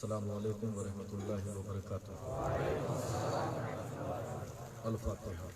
अस्सलामु अलैकुम वरहमतुल्लाहि वबरकातुहू। अल-फातिहा।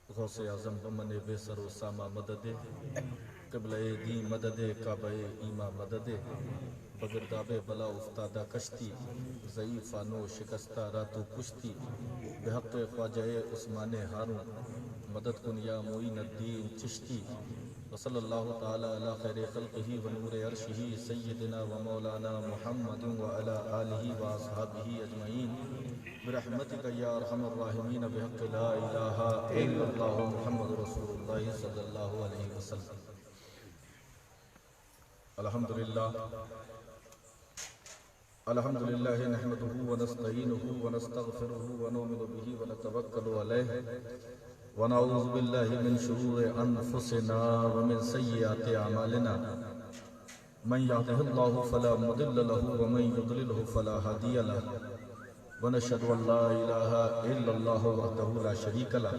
गौसे आज़म बमने बेसर सामा मददे क़िबले दी मददे काबे ईमा मददे बगरदाबे बला उफ्तादा कश्ती ज़ईफ़ानो शिकस्ता रातु कुश्ती बेहक़्क़े ख्वाजाए उस्माने हारून मदद कुन या मोइनुद्दीन चिश्ती वसल्लल्लाहु ताला अला खैरि ख़ल्क़िही व नूरे अर्शिही सय्यिदिना व मौलाना मुहम्मदिन व अला आलिही व अस्हाबिही अजमईन बिरहमतिका या अरहमर राहिमीन बिहक़्क़ि ला इलाहा इल्लल्लाहु मुहम्मदुर रसूलुल्लाह सल्लल्लाहु अलैहि वसल्लम। अल्हम्दुलिल्लाह नहमदुहु व नस्तईनुहु व नस्तगफिरुहु व नु'मिनु बिही व नतवक्कलु अलैहि व नऊज़ु बिल्लाहि मिन शुरूरि अनफुसिना व मिन सय्यिआति अमालिना मन यहदिहिल्लाहु फला मुदिल्ल लहु व मन युद्लिलहु फला हादिय लहु व नशहदु अन ला इलाहा इल्लल्लाहु वहदहु ला शरीका लहु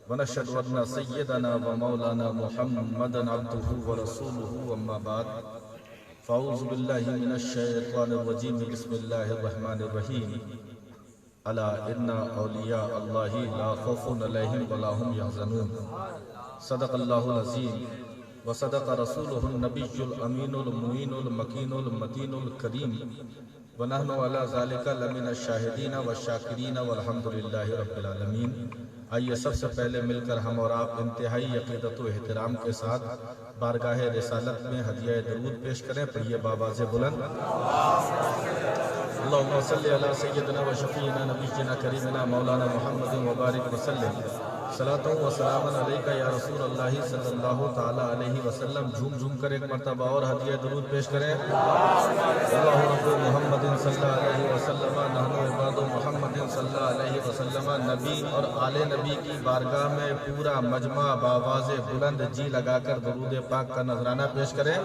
व नशहदु अन्ना सय्यदना व मौलाना मुहम्मदन अब्दुहु व रसूलुहु अम्मा बाद फ़अऊज़ु बिल्लाहि मिनश शैतानिर रजीम बिस्मिल्लाहिर रहमानिर रहीम अला इन्ना औलिया अल्लाहि ला खौफुन अलैहिम व ला हुम यहज़नून सदक़ल्लाहुल अज़ीम व सदक़ रसूलुहुन नबियुल अमीनुल मुईनुल मकीनुल मतीनुल करीम व नहनु अला ज़ालिका लमिनश शाहिदीन व शाकिरीन वल्हम्दुलिल्लाहि रब्बिल आलमीन। आइए सबसे पहले मिलकर हम और आप इंतहाई अक़ीदत व एहतराम के साथ बारगाह रिसालत में हदिया दरूद पेश करें। पढ़िए बावाज़े बुलंद अल्लाहुम्मा सल्लि अला सय्यिदिना व शफ़ीना नबिय्यिना करीमिना मौलाना मुहम्मदिन व बारिक व सल्लिम सलातो व सलामन अलैका या रसूलल्लाह सल्लल्लाहु ताला अलैहि वसल्लम। झूम झूम कर एक मरतबा और हदिया दरूद पेश करें। अल्लाहु रब्बु मुहम्मदिन सल्लल्लाहु अलैहि वसल्लम नहनु इबादु मुहम्मदिन सल्लल्लाहु अलैहि वसल्लम। नबी और आले नबी की बारगाह में पूरा मजमा बावाज़े बुलंद जी लगाकर दरूद पाक का नजराना पेश करें।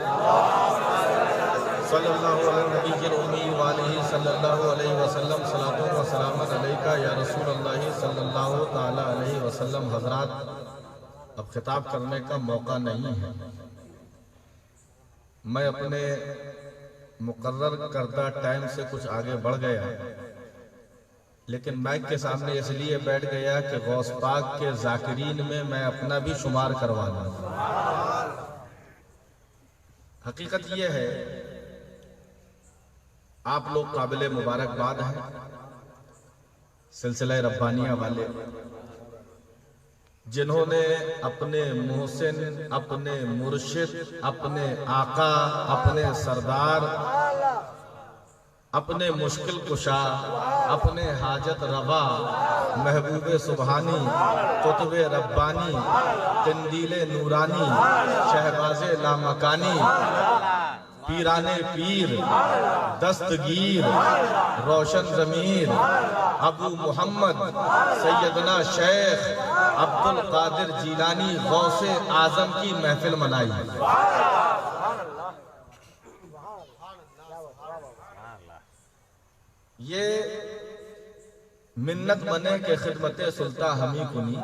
सल्लल्लाहु अलैहि उम्मी व आलिहि सल्लल्लाहु अलैहि वसल्लम सलातो व सलामन अलैका या रसूलल्लाह सल्लल्लाहु ताला अलैहि वसल्लम। हज़रात, अब खिताब करने का मौका नहीं है। मैं अपने मुकर्रर करदा टाइम से कुछ आगे बढ़ गया, लेकिन माइक के सामने इसलिए बैठ गया कि गौस पाक के जाकिरीन में मैं अपना भी शुमार करवा लूं। हकीकत यह है, आप लोग काबिल मुबारकबाद हैं, सिलसिला रब्बानिया वाले, जिन्होंने अपने मोहसिन, अपने मुर्शिद, अपने आका, अपने सरदार, अपने मुश्किल कुशा, अपने हाजत रवा, महबूबे सुबहानी, कुतुबे रब्बानी, तिंदीले नूरानी, शहबाजे लामकानी, पीराने पीर, दस्तगीर, रोशन ज़मीर, अबू मोहम्मद सैयदना शेख अब्दुल कादिर जीलानी गौसे आजम की महफिल मनाई। ये मिन्नत मने के खिदमत सुल्ता हमी कुनी,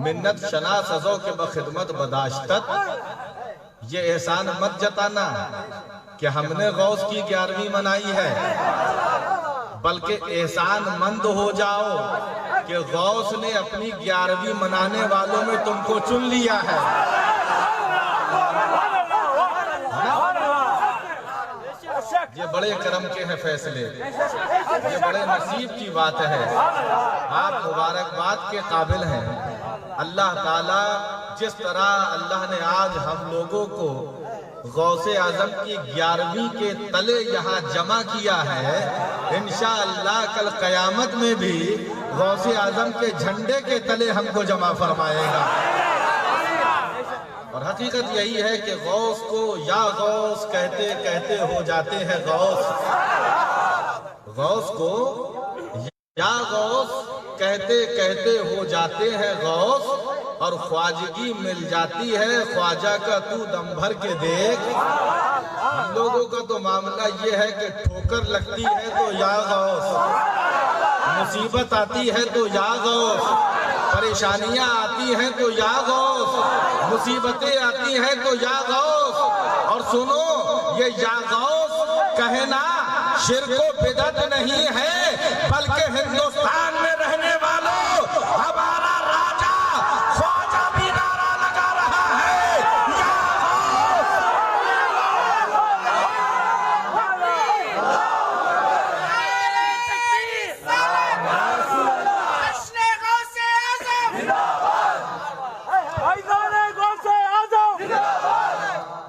मिन्नत शना सजो के बखिदमत बदाश्तत। ये एहसान मत जताना कि हमने गौस की 11वीं मनाई है, बल्कि एहसान मंद हो जाओ कि गौस ने अपनी 11वीं मनाने वालों में तुमको चुन लिया है। ये बड़े करम के हैं फैसले, ये बड़े नसीब की बात है। आप मुबारकबाद के काबिल हैं। अल्लाह ताला जिस तरह अल्लाह ने आज हम लोगों को गौसे आजम की 11वीं के तले यहाँ जमा किया है, इंशाअल्लाह कल कयामत में भी गौसे आजम के झंडे के तले हमको जमा फरमाएगा। और हकीकत यही है कि गौस को या गौस कहते कहते हो जाते हैं गौस। गौस को या गौस कहते कहते हो जाते हैं गौस, और ख्वाजगी मिल जाती है ख्वाजा का तू दम भर के देख। हम लोगों का तो मामला ये है कि ठोकर लगती है तो या गौस, मुसीबत आती है तो या गौस, परेशानियां आती हैं तो या गौस, मुसीबतें आती हैं तो या गौस। और सुनो, ये या गौस कहना शिर्क व बिदअत नहीं है, बल्कि हिंदुस्तान में रहने वालों हमारा राजा ख्वाजा भी नारा लगा रहा है, या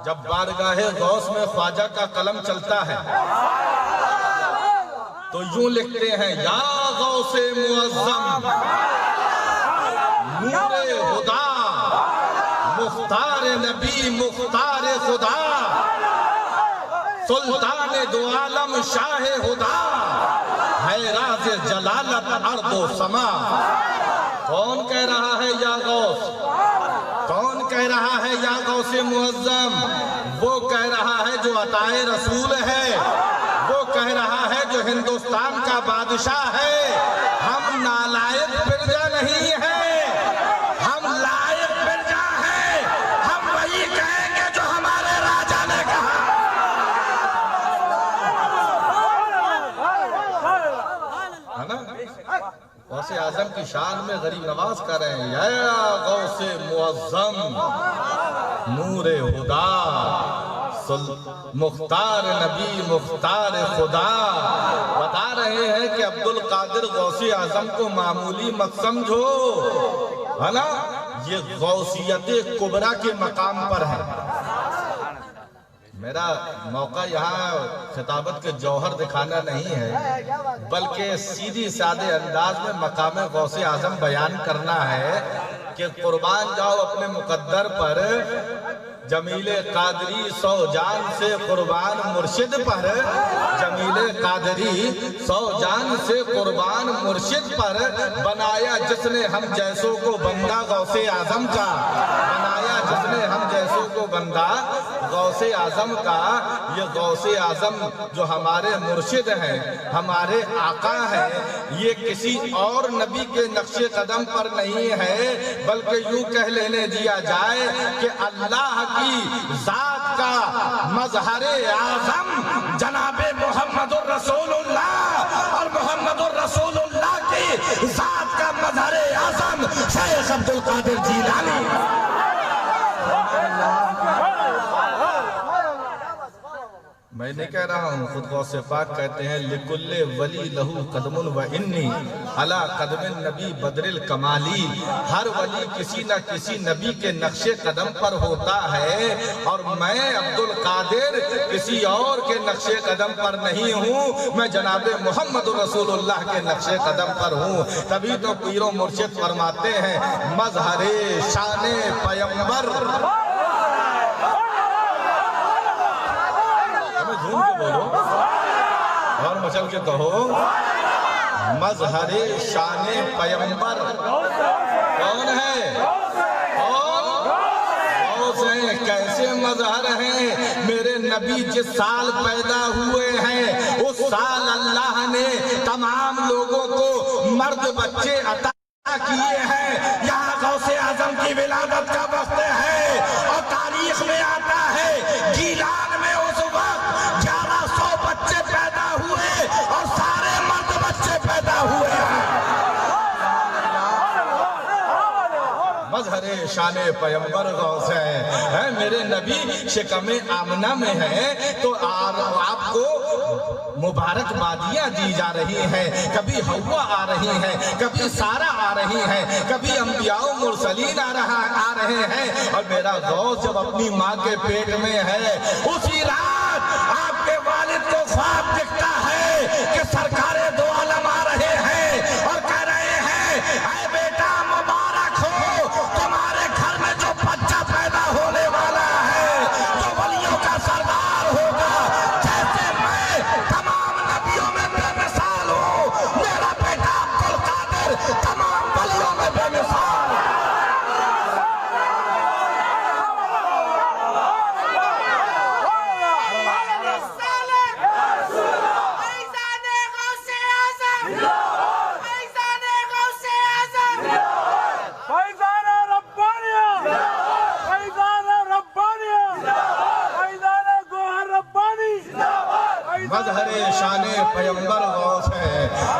जब बारगाहे गौस में ख्वाजा का कलम चलता है तो यूं लिखते हैं, या गौसे मुअज्जम नूरे खुदा, मुख्तार नबी मुख्तार खुदा, सुल्तान दो आलम शाह खुदा, है राज जलालत अर्दो समा। कौन कह रहा है या गौस? कौन कह रहा है या गौसे मुअज्जम? वो कह रहा है जो अताए रसूल है, वो कह रहा है जो हिंदुस्तान का बादशाह है। हम नालायक बिरजा नहीं है, हम लायक बिरजा है। हम वही कहेंगे जो हमारे राजा ने कहा। है ना? गौसे आजम की शान में गरीब नवाज कर रहे हैं, या गौसे मुअज्जम नूरे हुदा, मुख्तार नबी मुख्तार खुदा। बता रहे हैं कि अब्दुल कादिर गौसे आजम को मामूली मत समझो, है ना? ये गौसियत कुबरा के मकाम पर है। मेरा मौका यहाँ खिताबत के जौहर दिखाना नहीं है, बल्कि सीधी सादे अंदाज में मकाम गौसे आजम बयान करना है कि कुर्बान जाओ अपने मुकद्दर पर, जमीले कादरी सौ जान से कुर्बान मुर्शिद पर, जमीले कादरी सौ जान से कुर्बान मुर्शिद पर। बनाया जिसने हम जैसों को बंदा गौसे आजम का, बनाया जिसने हम जैसों को बंदा गौसे आजम का। ये गौसे आजम जो हमारे मुर्शिद हैं, हमारे आका हैं, ये किसी और नबी के नक्शे कदम पर नहीं है, बल्कि यूं कह लेने दिया जाए कि अल्लाह की जात का मजहरे आजम जनाबे मोहम्मदुर रसूलुल्लाह, और मोहम्मदुर रसूलुल्लाह की जात का मजहरे आजम शेख अब्दुल कादिर जीलानी। मैं नहीं कह रहा हूँ, खुद गौसे पाक कहते हैं, लिकुल्ले वली लहू कदमुन व इन्नी अला कदमिन नबी बदरिल कमाली। हर वली किसी न किसी नबी के नक्शे कदम पर होता है, और मैं अब्दुल कादिर किसी और के नक्शे कदम पर नहीं हूँ, मैं जनाबे मोहम्मद रसूलुल्लाह के नक्शे कदम पर हूँ। तभी तो पीरो मुर्शिद फरमाते हैं, मजहरे शाने पैगंबर। झूम के बोलो और मचल के कहो, मजहरे शाने पैगंबर। कौन है? कौन? कैसे मजहर हैं? मेरे नबी जिस साल पैदा हुए हैं उस साल अल्लाह ने तमाम लोगों को मर्द बच्चे अता किए हैं। यहाँ गौसे आजम की विलादत का वक्त है, और तारीख में आता है गीलान में उस वक्त 1100 बच्चे पैदा हुए, और सारे मर्द बच्चे पैदा हुए हैं। मजहरे शाने पैगंबर गौसे है। मेरे नबी शिकमे आमना में है, तो आपको मुबारकबादियां दी जा रही हैं। कभी हव्वा आ रही हैं, कभी सारा आ रही हैं, कभी अंबियाओ मुरसलीन आ रहे हैं। और मेरा गौस जब अपनी माँ के पेट में है, उसी रात आपके वालिद को ख्वाब दिखता है कि सरकारे दो आलम आ रहे हैं और कह रहे मजहरे शाने पैगंबर गौस है।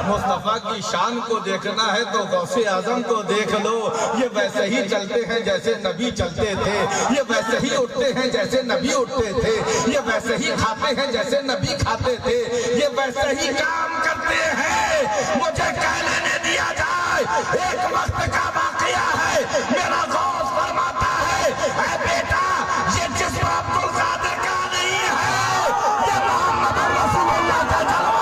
मुस्तफ़ा की शान को देखना है तो गौसे आजम को देख लो। ये वैसे ही चलते हैं जैसे नबी चलते थे, ये वैसे ही उठते हैं जैसे नबी उठते थे, ये वैसे ही खाते हैं जैसे नबी खाते थे, ये वैसे ही काम करते हैं। मुझे कह लेने दिया जाए, एक वक्त का वाकया है। मेरा गौस फरमाता है, ऐ बेटा ये जिस्म अब्दुल कादिर का नहीं है, ये मोहम्मद रसूलुल्लाह का जलवा।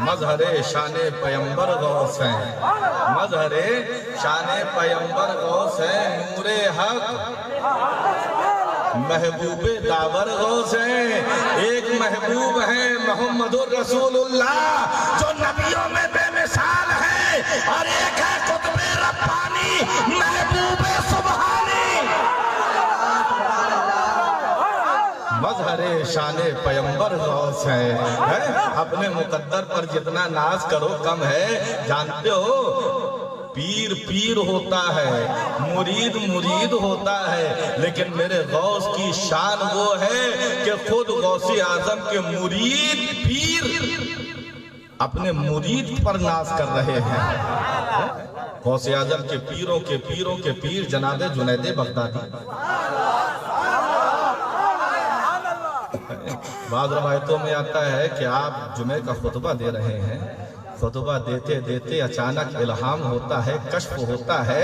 मजहरे शाने पैगंबर गौस है, मजहरे शाने पैगंबर गौस है। नूरे हक महबूबे दावर गौस है। एक महबूब है मोहम्मदुर रसूलुल्लाह जो नबियों में बेमिसाल है, और एक है कुतुबे रब्बानी महबूबे सुबहानी। मजहरे शाने पैगंबर गौस है। अपने मुकद्दर पर जितना नाज करो कम है। जानते हो पीर पीर होता है, मुरीद मुरीद होता है, लेकिन मेरे गौस की शान वो है कि खुद गौसे आजम के मुरीद पीर अपने मुरीद पर नाज कर रहे हैं। गौसे आजम के पीरों के पीर जनाबे जुनैदे बगदादी। बाद रवायतों में आता है कि आप जुमे का खुतबा दे रहे हैं, खुतबा देते देते अचानक इल्हाम होता है, कश्फ होता है।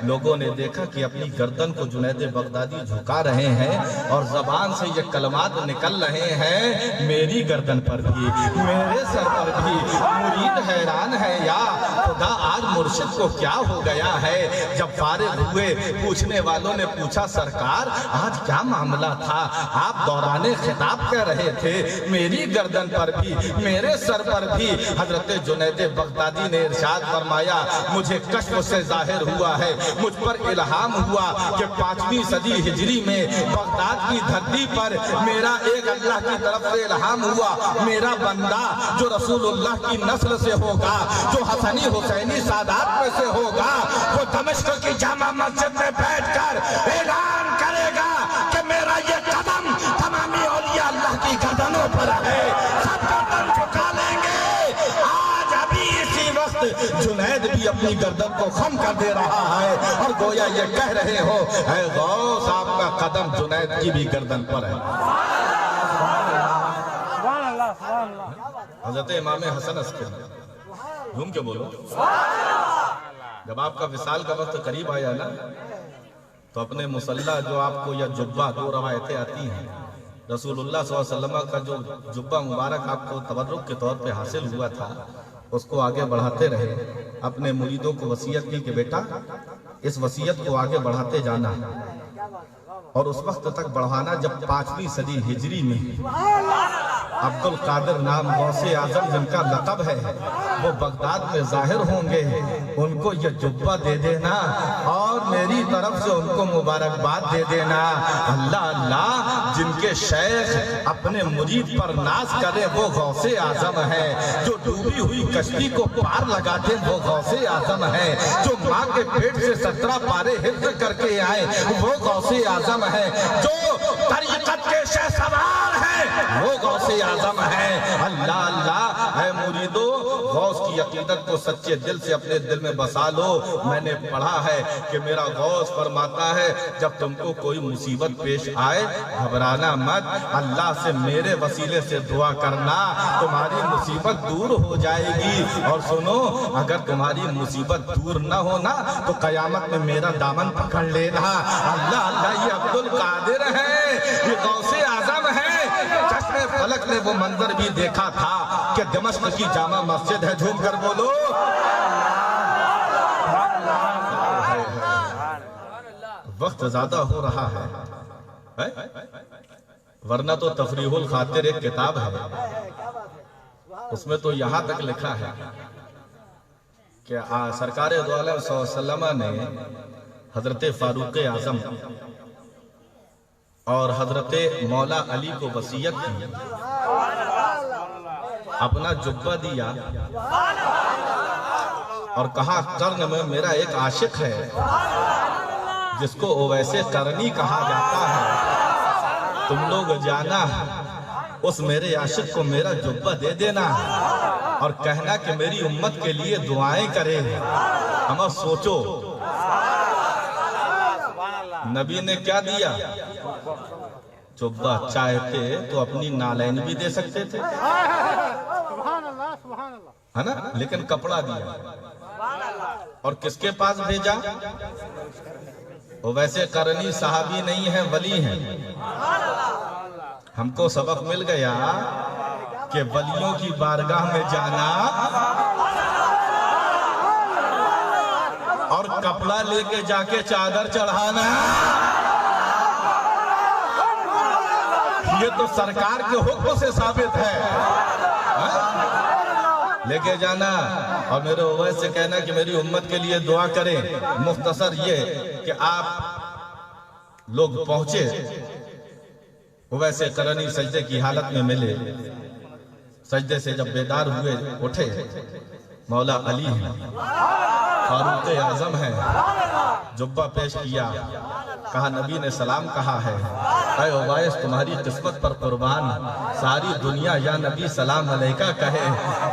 लोगों ने देखा कि अपनी गर्दन को जुनैद बगदादी झुका रहे हैं और जबान से ये कलमात निकल रहे हैं, मेरी गर्दन पर भी, मेरे सर पर भी। मुरीद हैरान है, या खुदा आज मुर्शिद को क्या हो गया है। जब फारिग हुए पूछने वालों ने पूछा, सरकार आज क्या मामला था, आप दौराने खिताब कह रहे थे, मेरी गर्दन पर भी, मेरे सर पर भी। हजरत जुनैद बगदादी ने इरशाद फरमाया, मुझे कश्फ से जाहिर हुआ है, मुझ पर इल्हाम हुआ कि 5वीं सदी हिजरी में बगदाद की धरती पर मेरा एक अल्लाह की तरफ से इल्हाम हुआ, मेरा बंदा जो रसूलुल्लाह की नस्ल से होगा, जो हसनी हुसैनी सादात में से होगा, वो दमिश्क की जामा मस्जिद में बैठकर ऐलान करेगा कि मेरा ये कदम तमामी औलिया अल्लाह की गर्दनों पर है, सब गर्दन झुका लेंगे। जुनैद भी अपनी गर्दन को खम कर दे रहा है और गोया ये कह रहे हो, ऐ गौस आपका कदम जुनैद की भी गर्दन पर है। हजरत इमाम हसन अस्करी, घूम के बोलो। जब आपका विसाल का वक्त करीब आया ना, तो अपने मुसल्ला जो आपको या जुब्बा, दो रवायतें आती हैं, रसूलुल्लाह सल्लल्लाहु अलैहि वसल्लम का जो जुब्बा मुबारक आपको तबर्रुक के तौर पे हासिल हुआ था, उसको आगे बढ़ाते रहे। अपने मुरीदों को वसीयत की कि बेटा इस वसीयत को आगे बढ़ाते जाना, और उस वक्त तक बढ़ाना जब 5वीं सदी हिजरी में अब्दुल कादिर नाम गौसे आजम जिनका लक़ब है वो बगदाद में जाहिर होंगे, उनको ये जुब्बा दे देना और मेरी तरफ से उनको मुबारकबाद दे देना। अल्लाह अल्लाह, जिनके शेख अपने मुरीद पर नाज करे वो गौसे आजम है, जो डूबी हुई कश्ती को पार लगाते वो गौसे आजम है, जो माँ के पेट से 17 पारे हिफ्ज़ करके आए वो गौसे आजम है, जो तरीक़त के शहसवार है वो गौसे आजम है। अल्लाह अल्लाह है मुरीदो, गौस की अकीदत को सच्चे दिल से अपने दिल में बसा लो। मैंने पढ़ा है कि मेरा गौस फरमाता है, जब तुमको कोई मुसीबत पेश आए घबराना मत, अल्लाह से मेरे वसीले से दुआ करना, तुम्हारी मुसीबत दूर हो जाएगी। और सुनो, अगर तुम्हारी मुसीबत दूर न हो ना तो कयामत में मेरा दामन पकड़ लेना। अल्लाह अल्लाह, ये अब्दुल कादिर है, ये गौसे आजम है। चश्मे फलक ने वो मंजर भी देखा था कि दमिश्क की जामा मस्जिद है, झूम कर बोलो। वक्त ज्यादा हो रहा है, वरना तो तफरीहुल खातिर एक किताब है, उसमें तो यहां तक लिखा है कि सरकार दो आलम सल्लल्लाहु अलैहि वसल्लम ने हजरत फारूक आजम और हजरते मौला अली को वसीयत की, अपना जुब्बा दिया और कहा कर्न में मेरा एक आशिक है जिसको ओवैसे करनी कहा जाता है, तुम लोग जाना उस मेरे आशिक को मेरा जुब्बा दे देना और कहना कि मेरी उम्मत के लिए दुआएं करे। हम सोचो नबी ने क्या दिया? जुब्बा। चाहते तो अपनी नालैन भी दे सकते थे, है ना, लेकिन कपड़ा दिया। और किसके पास भेजा? वो वैसे करनी साहबी नहीं है, वली है। हमको सबक मिल गया कि वलियों की बारगाह में जाना और कपड़ा लेके जाके चादर चढ़ाना, ये तो सरकार के हुक्म से साबित है। लेके जाना और मेरे ओवैस से कहना कि मेरी उम्मत के लिए दुआ करें। मुख्तसर ये कि आप लोग पहुंचे, ओवैसे करनी सजदे की हालत में मिले। सजदे से जब बेदार हुए, उठे, मौला अली हैं, फारूक आजम है, जुब्बा पेश किया, कहा नबी ने सलाम कहा है, ऐ ओवैस तुम्हारी किस्मत पर कुर्बान, सारी दुनिया या नबी सलाम अलैका कहे,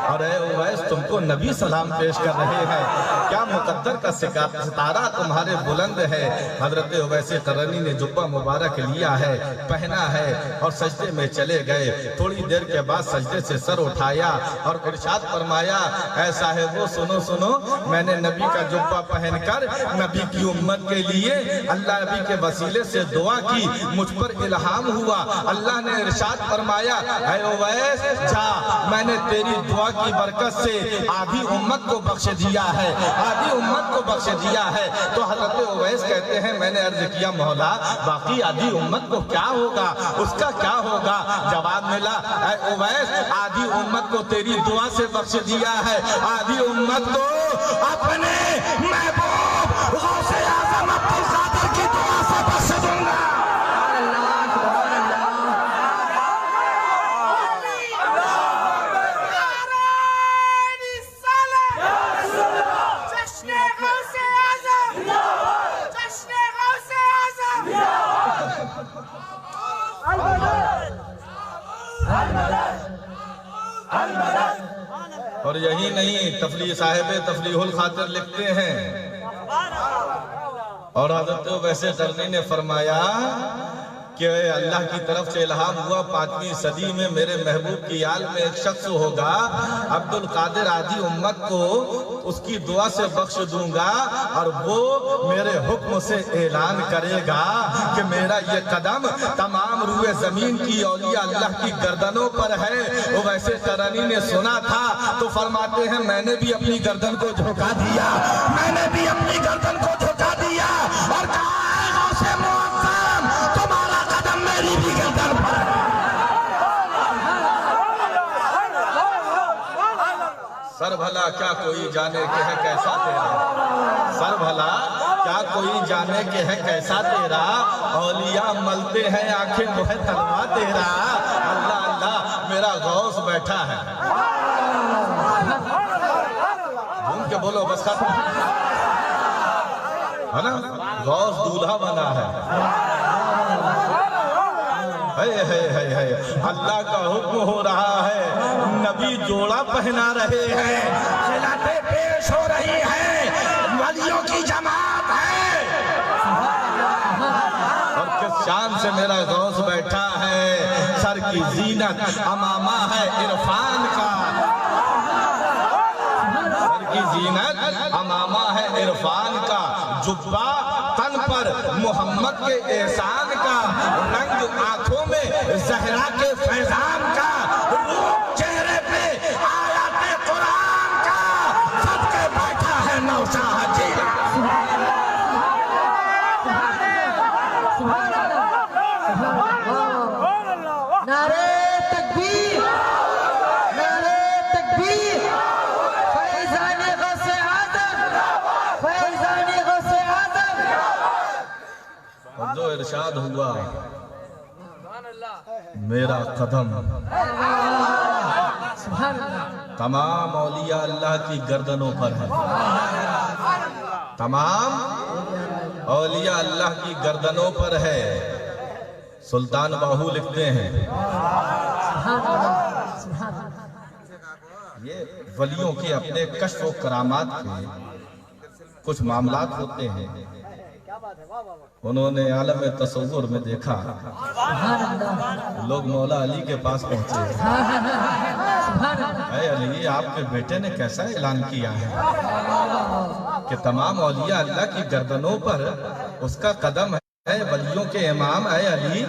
और ऐ ओवैस तुमको नबी सलाम पेश कर रहे हैं, क्या मुकद्दर का सितारा तुम्हारे बुलंद है। हजरत ओवैस करनी ने जुब्बा मुबारक लिया है, पहना है और सजदे में चले गए। थोड़ी देर के बाद सजदे से सर उठाया और इरशाद फरमाया, ऐ साहिबो सुनो सुनो, मैंने नबी का जुब्बा पहनकर नबी की उम्मत के लिए अल्लाह नबी के वसीले से दुआ की, मुझ पर इल्हाम हुआ। अल्लाह ने इरशाद फरमाया, ऐ ओवैस जा, मैंने तेरी दुआ की बरकत से आधी उम्मत को बख्श दिया है, आधी उम्मत को बख्श दिया है। तो हजरत ओवैस कहते हैं मैंने अर्ज किया, मौला बाकी आधी उम्मत को क्या होगा, उसका क्या होगा? जवाब मिला, ऐ ओवैस आधी उम्मत को तेरी दुआ से बख्श दिया है, आधी उम्मत को अपने महबूब गौसे आज़म अपनी ज़ात की दुआ से बख्श दूंगा। और यही नहीं, तफली साहिब तफलीहुल खातिर लिखते हैं, और हज़रत वैसे करनी ने फरमाया कि अल्लाह की तरफ से इल्हाम हुआ 5वीं सदी में मेरे महबूब की आल में एक शख्स होगा, अब्दुल कादिर, आधी उम्मत को उसकी दुआ से बख्श दूंगा और वो मेरे हुक्म से ऐलान करेगा कि मेरा ये कदम तमाम रूए जमीन की औलिया अल्लाह की गर्दनों पर है। वो वैसे करनी ने सुना था तो फरमाते हैं मैंने भी अपनी गर्दन को झुका दिया, मैंने भी अपनी गर्दन को झुका दिया और कहा तुम्हारा कदम मेरी भी गर्दन पर। सर भला क्या कोई जाने के है कैसा तेरा, सर भला क्या कोई जाने के है कैसा तेरा, औलिया मलते हैं आंखें वो है तलवा तेरा। अल्लाह अल्लाह मेरा गौस बैठा है, घूम के बोलो बस खत्म, है ना, गौस दूल्हा बना है। है अल्लाह का हुक्म हो रहा है, नबी जोड़ा पहना रहे हैं, खिलाफतें पेश हो रही हैं, वलियों की जमात है, और किस शान से मेरा गौस बैठा है। सर की जीनत अमामा है इरफान का, सर की जीनत अमामा है इरफान का, जुब्बा तन पर मोहम्मद के एहसान का, रंग आंखों में जहरा के फैजान का, रूप चेहरे पे आयाते कुरान का, सबके बैठा है नौशाह जी। नारे तकबीर, नारे तकबीर, फैज़ाने गौसे आज़म, फैज़ाने गौसे आज़म। जो इरशाद हुआ मेरा कदम सुभान अल्लाह। तमाम औलिया अल्लाह की गर्दनों पर है। तमाम औलिया अल्लाह की गर्दनों पर है। सुल्तान बाहू लिखते हैं, सुभान अल्लाह, सुभान अल्लाह। ये वलियों के अपने कश्फ व करामात के कुछ मामलात होते हैं। उन्होंने आलम तसव्वुर में देखा, सुभान अल्लाह, लोग मौला अली के पास पहुंचे। सुभान अल्लाह। ऐ अली, आपके बेटे ने कैसा ऐलान किया है कि तमाम औलिया अल्लाह की गर्दनों पर उसका कदम है, वलियों के इमाम। ऐ अली,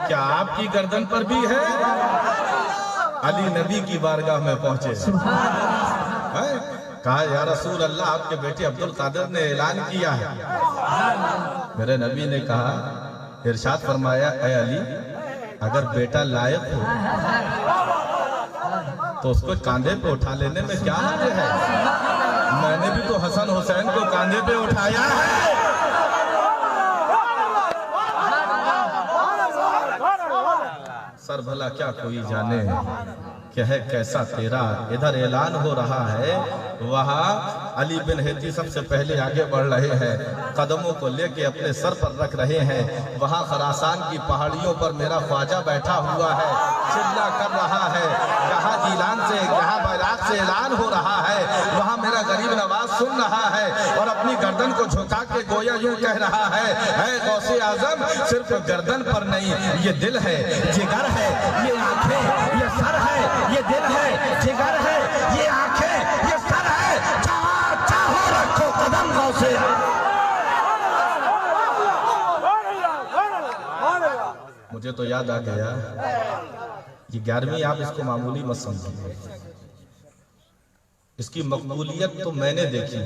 क्या आपकी गर्दन पर भी है? अली नबी की बारगाह में पहुंचे। है? कहा, या रसूल अल्लाह, आपके बेटे अब्दुल कादिर ने ऐलान किया है। मेरे नबी ने कहा, इरशाद फरमाया, ऐ अली, अगर बेटा लायक हो तो उसको कांधे पे उठा लेने में क्या हर्ज है? मैंने भी तो हसन हुसैन को कांधे पे उठाया है। सर भला क्या कोई जाने क्या है कैसा तेरा। इधर ऐलान हो रहा है, वहाँ अली बिन हेती सबसे पहले आगे बढ़ रहे हैं, कदमों को लेके अपने सर पर रख रहे हैं। वहाँ खरासान की पहाड़ियों पर मेरा ख्वाजा बैठा हुआ है, चिल्ला कर रहा है। यहाँ जीलान से, यहाँ बैराक से ऐलान हो रहा है, वहाँ मेरा गरीब नवाज सुन रहा है और अपनी गर्दन को झुका के गोया यूं कह रहा है, गौसे आजम, सिर्फ गर्दन पर नहीं, ये दिल है, जिगर है, ये आंखें, ये सर है, ये दिल है, जिगर है, ये आंखें, ये सर है, चाहो रखो कदम गौसे। मुझे तो याद आ गया, ये 11वीं आप इसको मामूली मत समझिए, इसकी मकबूलियत तो मैंने देखी।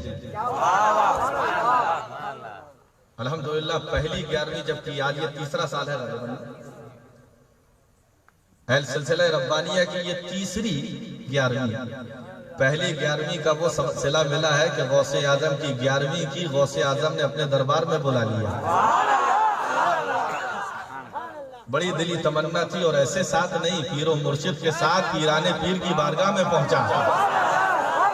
अल्हम्दुलिल्लाह, पहली 11वीं जबकि आज ये तीसरा साल है सिलसिला रब्बानिया की, ये तीसरी 11वीं। पहली 11वीं का वो सिला मिला है कि गौसे आजम की 11वीं की गौसे आजम ने अपने दरबार में बुला लिया। बड़ी दिली तमन्ना थी और ऐसे साथ नहीं, पीरो मुर्शिद के साथ पीराने पीर की बारगाह में पहुंचा,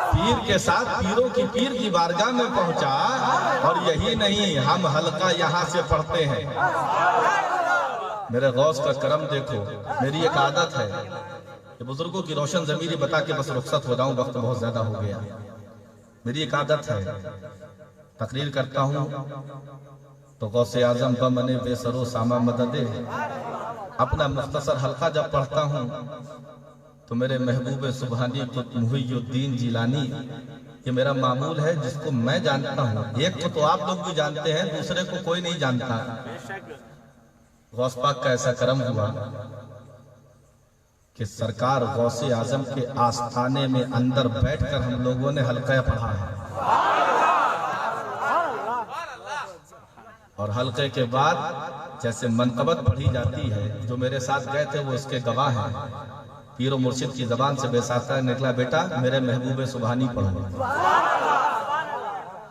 पीर के साथ पीरों की पीर की बारगाह में पहुंचा। और यही नहीं, हम हल्का यहाँ से पढ़ते हैं। मेरे गौस का करम देखो। मेरी एक आदत है कि बुजुर्गों की रोशन ज़मीरी बता के बस रुखसत हो जाऊं, वक्त बहुत ज्यादा हो गया। मेरी एक आदत है, तकरीर करता हूं तो गौसे आजम बमने बेसरो सामा मददे, अपना मुख्तसर हल्का जब पढ़ता हूं तो मेरे महबूब सुबहानी मुहीयुद्दीन जिलानी, ये मेरा मामूल है जिसको मैं जानता हूं। एक को तो आप लोग भी जानते हैं, दूसरे को कोई नहीं जानता। गौस पाक का ऐसा करम हुआ कि सरकार गौसे आजम के आस्थाने में अंदर बैठकर हम लोगों ने हल्का पढ़ा है। और हल्के के बाद जैसे मनकबत पढ़ी जाती है, जो मेरे साथ गए थे वो इसके गवाह हैं। पीरो मुर्शिद की जबान से बेसाख्ता निकला, बेटा मेरे महबूब सुबहानी पढ़ो।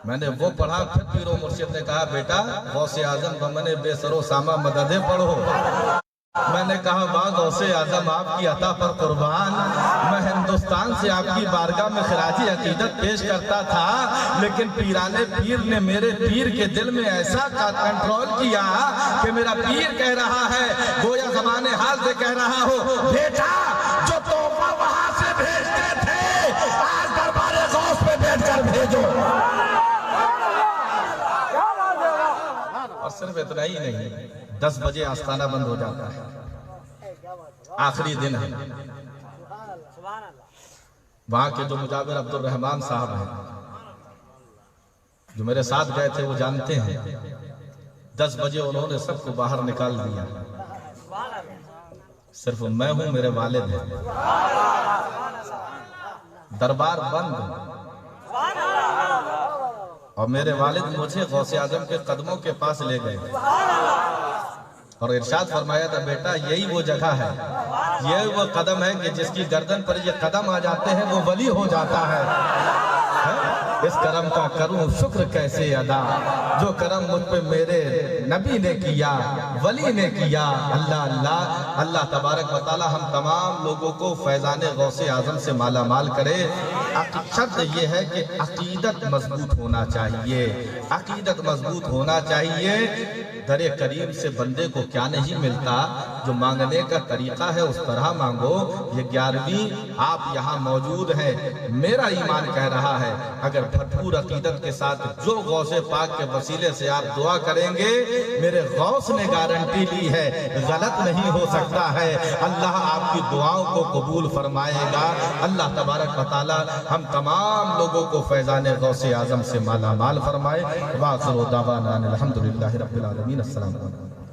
मैंने वो पढ़ा, फिर पीरो मुर्शिद ने कहा, बेटा गौसे आजम बमने बेसरो सामा मददे पढ़ो। मैंने कहा, वाह गौसे आजम, आपकी अता पर कुर्बान, मैं हिंदुस्तान से आपकी बारगाह में खिराजी अकीदत पेश करता था, लेकिन पीराने पीर ने मेरे पीर के दिल में ऐसा कंट्रोल किया कि मेरा पीर कह रहा है, गोया ज़माने हाल से कह रहा हो, बेटा जो तोहफा वहां से भेजते थे आज दरबारे गौस पे बैठकर भेजो। और सिर्फ इतना ही नहीं, 10 बजे आस्थाना बंद हो जाता है, आखिरी दिन है। वहां के जो मुजाबिर अब्दुल रहमान साहब हैं, जो मेरे साथ गए थे, वो जानते हैं, 10 बजे उन्होंने सबको बाहर निकाल दिया। सिर्फ मैं हूं, मेरे वालिद हैं। दरबार बंद और मेरे वालिद मुझे गौसे आजम के कदमों के पास ले गए और इरशाद फरमाया था, बेटा यही वो जगह है, यही वो कदम है कि जिसकी गर्दन पर ये कदम आ जाते हैं वो वली हो जाता है। इस करम का करूं शुक्र कैसे अदा, जो करम मुझ पे मेरे नबी ने किया, वली ने किया। अल्लाह अल्लाह अल्लाह तबारक व तआला हम तमाम लोगों को फैज़ान गौसे आज़म से माला माल करे। शर्त यह है कि अकीदत मजबूत होना चाहिए, अकीदत मजबूत होना चाहिए। दरे करीब से बंदे को क्या नहीं मिलता, जो मांगने का तरीका है उस तरह मांगो। ये 11वीं आप यहाँ मौजूद हैं, मेरा ईमान कह रहा है अगर भरपूर अकीदत के साथ जो गौसे पाक के वसीले से आप दुआ करेंगे, मेरे गौस ने गारंटी ली है गलत नहीं हो सकता है। अल्लाह आपकी दुआओं को कबूल फरमाएगा। अल्लाह तबारक व तआला हम तमाम लोगों को फैज़ान गौसे आज़म से माला माल फरमाए। वाखिर दावाना अल्हम्दुलिल्लाहि रब्बिल आलमीन। अस्सलाम वालेकुम।